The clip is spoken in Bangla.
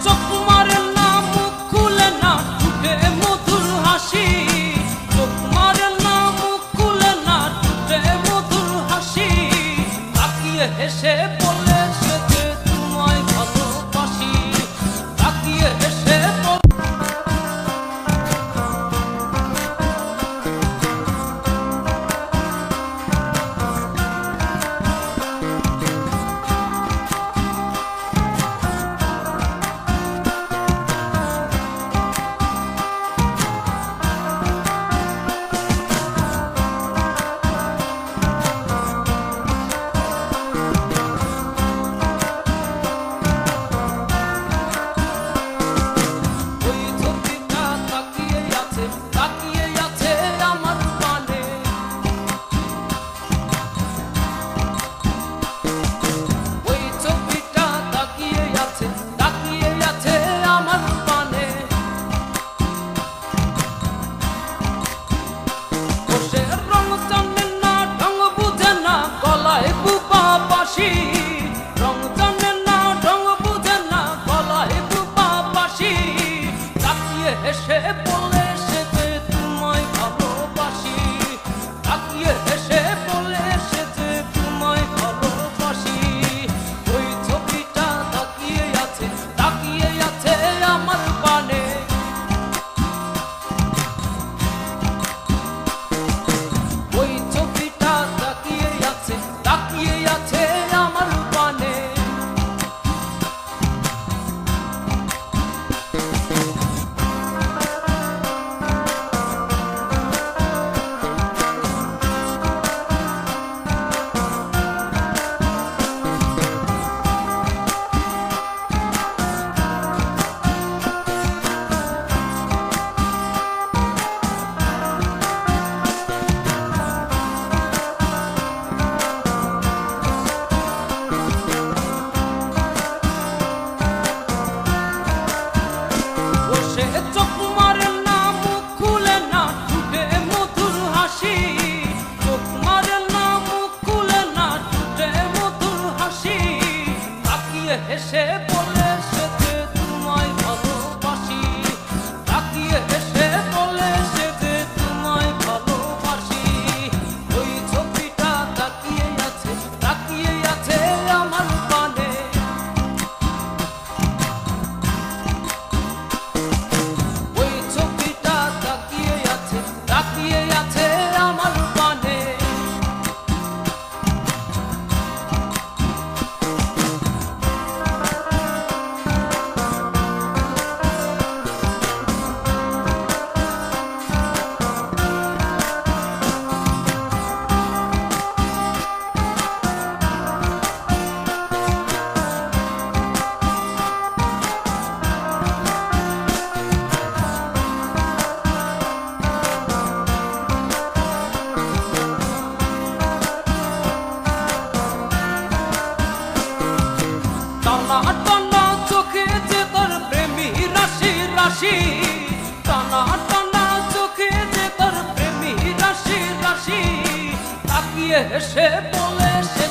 চোখ মারে না, মুখ খুলে না, ঠোঁটে মধুর হাসি। চোখ মারে না, মুখ খুলে না, ঠোঁটে মধুর হাসি। তাকিয়ে হেসে বলে সে যে তোমায় ভালোবাসি। তাকিয়ে হেসে হেসে বলে সে যে তোমায় ভালোবাসি। তাকিয়ে হেসে বলে সে যে তোমায় ভালোবাসি। ওই ছবিটা তাকিয়ে আছে আমার পানে। ওই ছবিটা তাকিয়ে আছে আমার পানে। চোখ মারে না, মুখ খুলে না, ঠোঁটে মধুর হাসি। চোখ মারে না, মুখ খুলে না, ঠোঁটে মধুর হাসি। তাকিয়ে হেসে বলে সে যে তোমায় ভালোবাসি। তাকিয়ে হেসে বলে সে যে তোমায় ভালোবাসি। ওই ছবিটা তাকিয়ে আছে আমার পানে। তাকিয়ে আছে আমার পানে। টানা টানা চোখে যে তোর প্রেমী রাশি রাশি। টানা টানা চোখে যে তোর প্রেমী রাশি রাশি। তাকিয়ে হেসে বলে সে